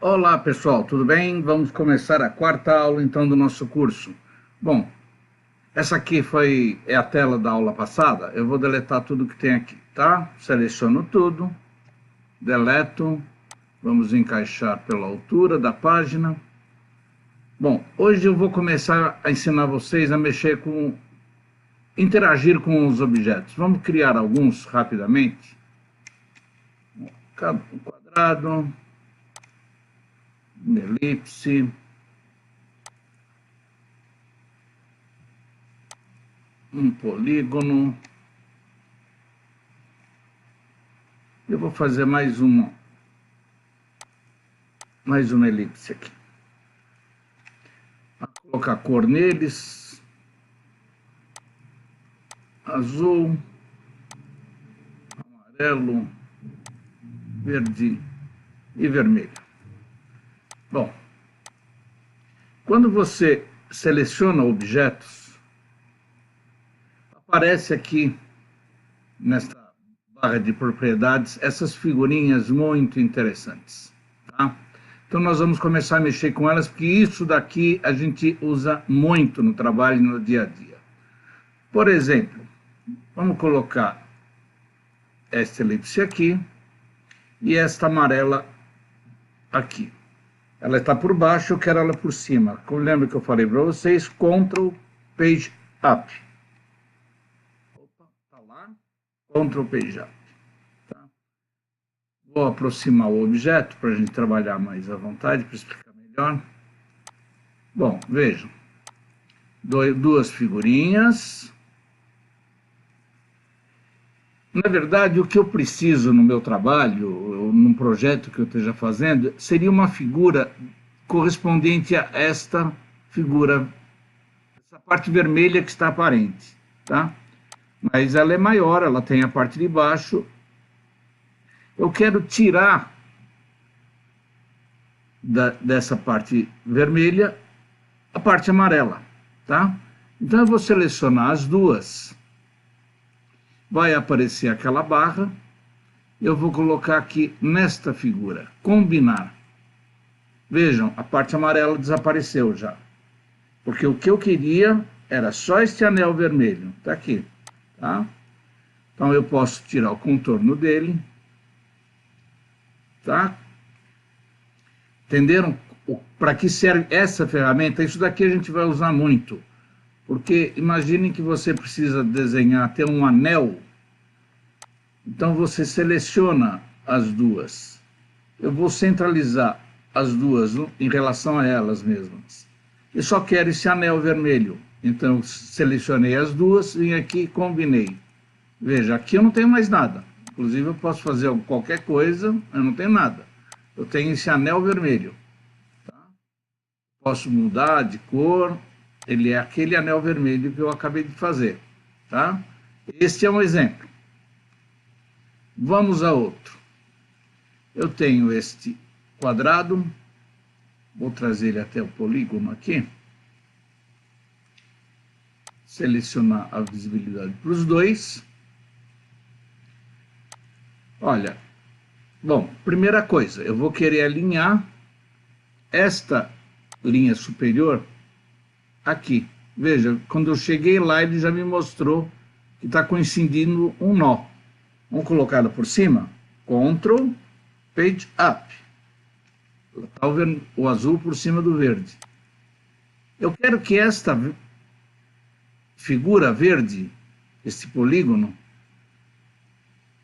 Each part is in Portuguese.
Olá pessoal, tudo bem? Vamos começar a quarta aula então do nosso curso. Bom, essa aqui é a tela da aula passada, eu vou deletar tudo que tem aqui, tá? Seleciono tudo, deleto, vamos encaixar pela altura da página. Bom, hoje eu vou começar a ensinar vocês a interagir com os objetos. Vamos criar alguns rapidamente. Um quadrado, uma elipse, um polígono. Eu vou fazer mais uma elipse aqui. Vou colocar cor neles, azul, amarelo, verde e vermelho. Bom, quando você seleciona objetos, aparece aqui nesta barra de propriedades essas figurinhas muito interessantes, tá? Então nós vamos começar a mexer com elas, porque isso daqui a gente usa muito no trabalho e no dia a dia. Por exemplo, vamos colocar esta elipse aqui e esta amarela aqui. Ela está por baixo, eu quero ela por cima. Como lembra que eu falei para vocês, Ctrl Page Up. Opa, tá lá. Ctrl Page Up. Tá? Vou aproximar o objeto para a gente trabalhar mais à vontade, para explicar melhor. Bom, vejam. Duas figurinhas. Na verdade, o que eu preciso no meu trabalho, num projeto que eu esteja fazendo, seria uma figura correspondente a esta figura, essa parte vermelha que está aparente, tá? Mas ela é maior, ela tem a parte de baixo. Eu quero tirar dessa parte vermelha a parte amarela, tá? Então eu vou selecionar as duas. Vai aparecer aquela barra, eu vou colocar aqui nesta figura, combinar. Vejam, a parte amarela desapareceu já, porque o que eu queria era só este anel vermelho, tá aqui, tá? Então eu posso tirar o contorno dele, tá? Entenderam para que serve essa ferramenta? Isso daqui a gente vai usar muito. Porque imaginem que você precisa desenhar até um anel, então você seleciona as duas. Eu vou centralizar as duas em relação a elas mesmas. Eu só quero esse anel vermelho, então eu selecionei as duas, vim aqui e combinei. Veja, aqui eu não tenho mais nada. Inclusive eu posso fazer qualquer coisa, eu não tenho nada. Eu tenho esse anel vermelho. Tá? Posso mudar de cor, ele é aquele anel vermelho que eu acabei de fazer, tá? Este é um exemplo. Vamos a outro. Eu tenho este quadrado, vou trazer ele até o polígono aqui, selecionar a visibilidade para os dois. Olha, bom, primeira coisa, eu vou querer alinhar esta linha superior aqui. Veja, quando eu cheguei lá, ele já me mostrou que está coincidindo um nó. Vamos colocá-la por cima. Ctrl, Page Up. Está o azul por cima do verde. Eu quero que esta figura verde, este polígono,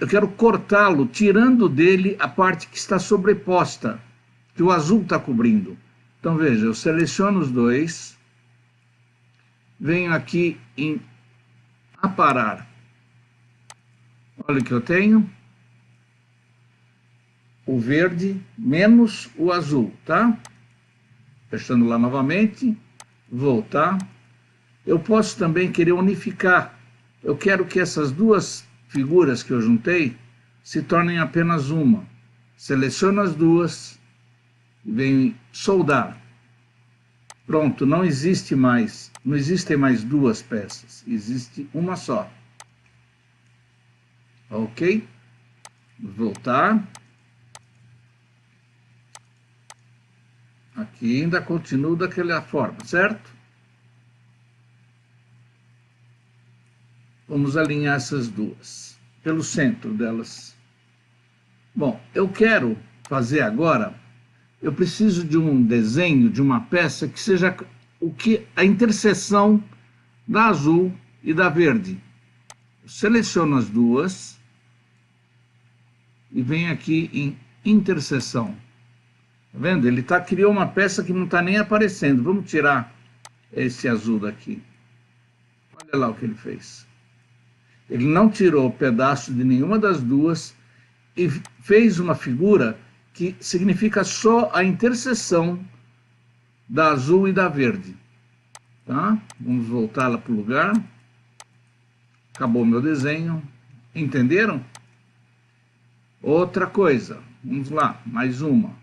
eu quero cortá-lo, tirando dele a parte que está sobreposta, que o azul está cobrindo. Então, veja, eu seleciono os dois, venho aqui em aparar. Olha o que eu tenho. O verde menos o azul, tá? Fechando lá novamente, voltar. Eu posso também querer unificar. Eu quero que essas duas figuras que eu juntei se tornem apenas uma. Seleciono as duas e venho soldar. Pronto, não existem mais duas peças, existe uma só. Ok? Voltar. Aqui ainda continua daquela forma, certo? Vamos alinhar essas duas, pelo centro delas. Bom, eu quero fazer agora, eu preciso de um desenho, de uma peça que seja a interseção da azul e da verde. Eu seleciono as duas e venho aqui em interseção. Tá vendo? Ele criou uma peça que não está nem aparecendo. Vamos tirar esse azul daqui. Olha lá o que ele fez. Ele não tirou pedaço de nenhuma das duas e fez uma figura que significa só a interseção da azul e da verde. Tá? Vamos voltar lá para o lugar. Acabou meu desenho. Entenderam? Outra coisa. Vamos lá, mais uma.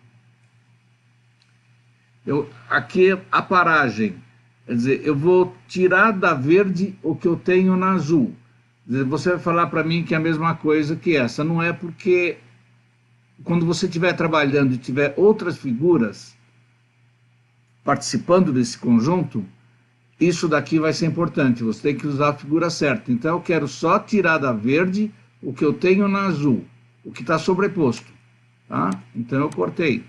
Aqui a paragem. Quer dizer, eu vou tirar da verde o que eu tenho na azul. Quer dizer, você vai falar para mim que é a mesma coisa que essa. Não é, porque quando você estiver trabalhando e tiver outras figuras participando desse conjunto, isso daqui vai ser importante. Você tem que usar a figura certa. Então eu quero só tirar da verde o que eu tenho na azul, o que está sobreposto. Tá? Então eu cortei.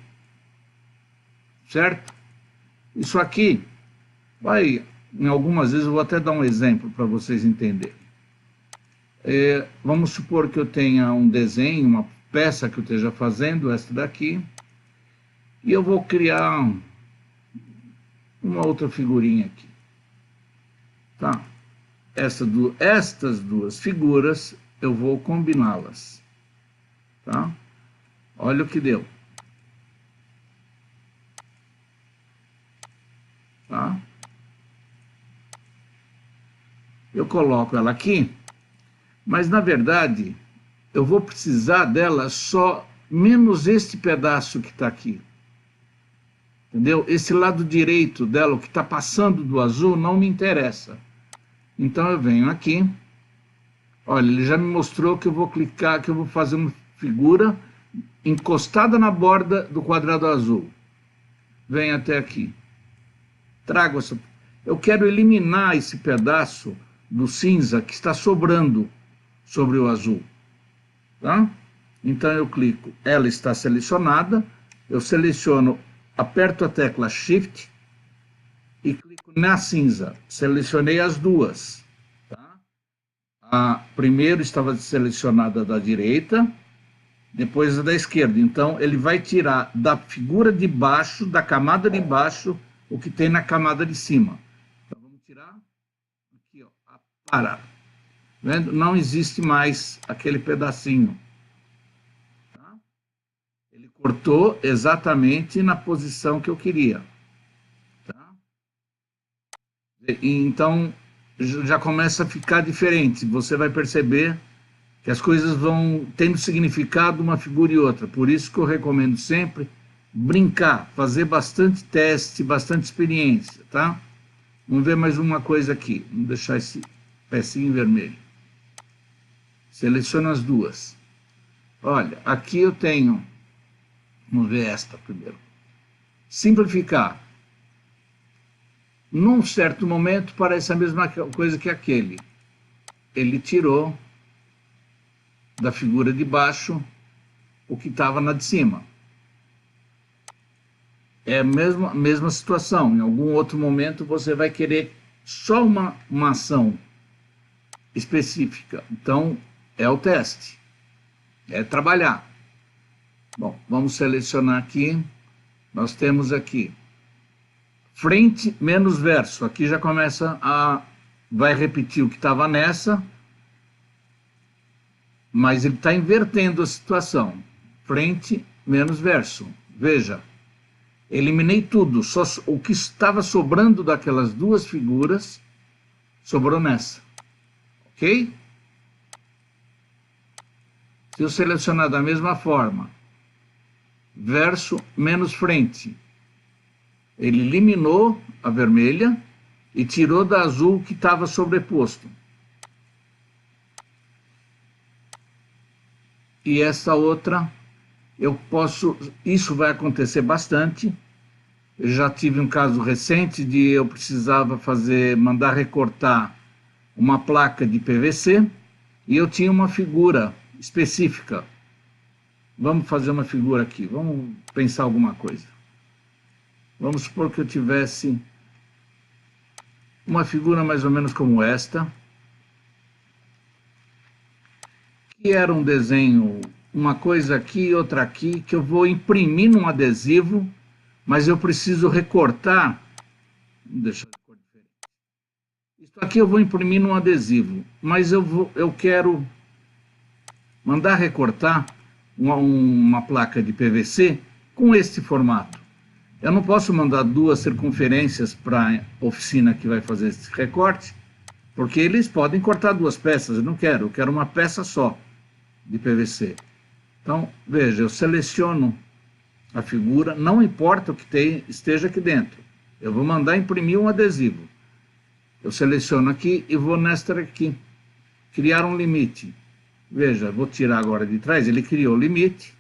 Certo? Isso aqui vai, em algumas vezes, eu vou até dar um exemplo para vocês entenderem. Vamos supor que eu tenha um desenho, uma peça que eu esteja fazendo, esta daqui, e eu vou criar uma outra figurinha aqui. Tá? Estas duas figuras, eu vou combiná-las. Tá? Olha o que deu. Tá? Eu coloco ela aqui, mas na verdade eu vou precisar dela só menos este pedaço que está aqui. Entendeu? Esse lado direito dela, o que está passando do azul, não me interessa. Então eu venho aqui, olha, ele já me mostrou que eu vou clicar, que eu vou fazer uma figura encostada na borda do quadrado azul. Venho até aqui. Trago essa. Eu quero eliminar esse pedaço do cinza que está sobrando sobre o azul. Tá? Então eu clico, ela está selecionada, eu seleciono, aperto a tecla Shift e clico na cinza. Selecionei as duas. Tá? A primeiro estava selecionada da direita, depois a da esquerda. Então ele vai tirar da figura de baixo, da camada de baixo, o que tem na camada de cima. Então vamos tirar aqui, ó, parar. Vendo? Não existe mais aquele pedacinho. Tá? Ele cortou exatamente na posição que eu queria. Tá? Então já começa a ficar diferente. Você vai perceber que as coisas vão tendo significado uma figura e outra. Por isso que eu recomendo sempre brincar, fazer bastante teste, bastante experiência, tá? Vamos ver mais uma coisa aqui. Vamos deixar esse pecinho vermelho. Seleciono as duas. Olha, aqui eu tenho, vamos ver esta primeiro. Simplificar. Num certo momento parece a mesma coisa que aquele. Ele tirou da figura de baixo o que estava na de cima. É a mesma situação. Em algum outro momento você vai querer só uma ação específica. Então, é o teste. É trabalhar. Bom, vamos selecionar aqui. Nós temos aqui frente menos verso. Aqui já começa a... vai repetir o que estava nessa, mas ele está invertendo a situação. Frente menos verso. Veja. Eliminei tudo, só o que estava sobrando daquelas duas figuras sobrou nessa. Ok? Se eu selecionar da mesma forma, verso menos frente, ele eliminou a vermelha e tirou da azul que estava sobreposto. E essa outra, eu posso, isso vai acontecer bastante, Eu já tive um caso recente de eu precisava mandar recortar uma placa de PVC e eu tinha uma figura específica. Vamos fazer uma figura aqui, vamos pensar alguma coisa. Vamos supor que eu tivesse uma figura mais ou menos como esta, que era um desenho, uma coisa aqui e outra aqui, que eu vou imprimir num adesivo, mas eu preciso recortar. Deixa eu cor diferente. Isso aqui eu vou imprimir num adesivo, mas eu quero mandar recortar uma placa de PVC com este formato. Eu não posso mandar duas circunferências para a oficina que vai fazer esse recorte, porque eles podem cortar duas peças. Eu quero uma peça só de PVC. Então, veja, eu seleciono a figura, não importa o que esteja aqui dentro. Eu vou mandar imprimir um adesivo. Eu seleciono aqui e vou nesta aqui, criar um limite. Veja, vou tirar agora de trás, ele criou o limite.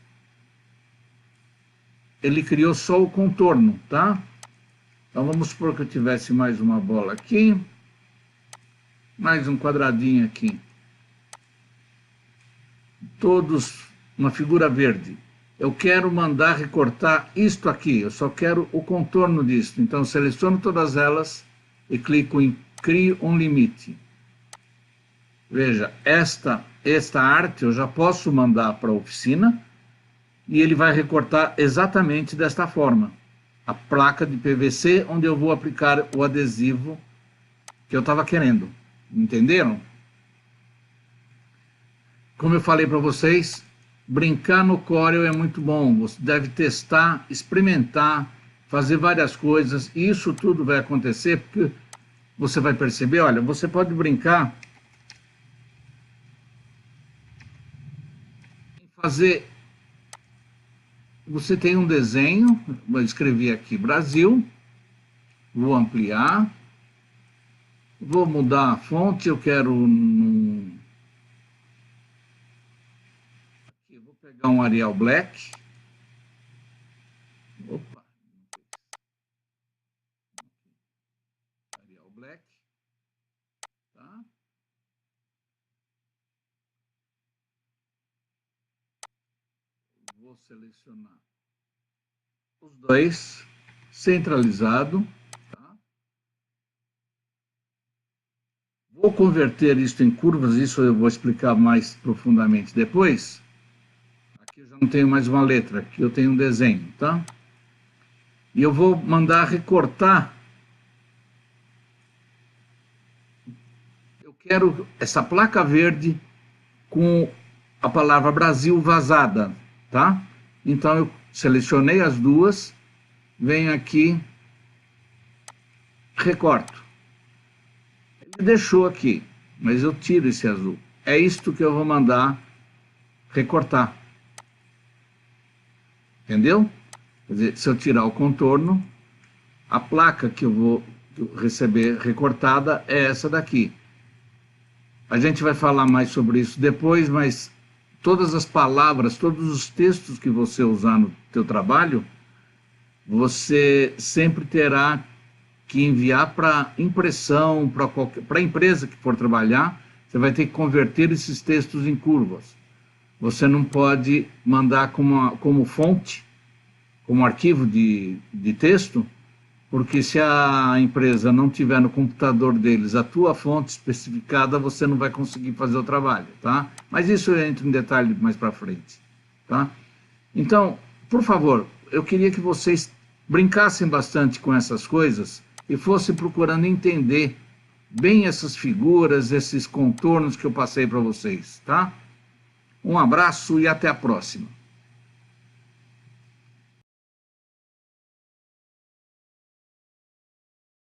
Ele criou só o contorno, tá? Então vamos supor que eu tivesse mais uma bola aqui, mais um quadradinho aqui. Todos uma figura verde. Eu quero mandar recortar isto aqui, eu só quero o contorno disto. Então eu seleciono todas elas e clico em Crie um limite. Veja, esta arte eu já posso mandar para a oficina e ele vai recortar exatamente desta forma. A placa de PVC onde eu vou aplicar o adesivo que eu estava querendo. Entenderam? Como eu falei para vocês, brincar no Corel é muito bom. Você deve testar, experimentar, fazer várias coisas. E isso tudo vai acontecer porque você vai perceber, olha, você pode brincar em fazer... Você tem um desenho, vou escrever aqui Brasil, vou ampliar, vou mudar a fonte, eu quero... Aqui, vou pegar um Arial Black. Opa! Arial Black. Tá? Vou selecionar os dois, centralizado. Tá? Vou converter isso em curvas, isso eu vou explicar mais profundamente depois. Aqui eu já não tenho mais uma letra, aqui eu tenho um desenho, tá? E eu vou mandar recortar. Eu quero essa placa verde com a palavra Brasil vazada, tá? Então eu selecionei as duas, venho aqui, recorto. Ele deixou aqui, mas eu tiro esse azul. É isto que eu vou mandar recortar. Entendeu? Quer dizer, se eu tirar o contorno, a placa que eu vou receber recortada é essa daqui. A gente vai falar mais sobre isso depois, mas todas as palavras, todos os textos que você usar no teu trabalho, você sempre terá que enviar para impressão, para a empresa que for trabalhar, você vai ter que converter esses textos em curvas. Você não pode mandar como fonte, como arquivo de texto, porque se a empresa não tiver no computador deles a tua fonte especificada, você não vai conseguir fazer o trabalho, tá? Mas isso eu entro em detalhe mais para frente, tá? Então, por favor, eu queria que vocês brincassem bastante com essas coisas e fossem procurando entender bem essas figuras, esses contornos que eu passei para vocês, tá? Um abraço e até a próxima.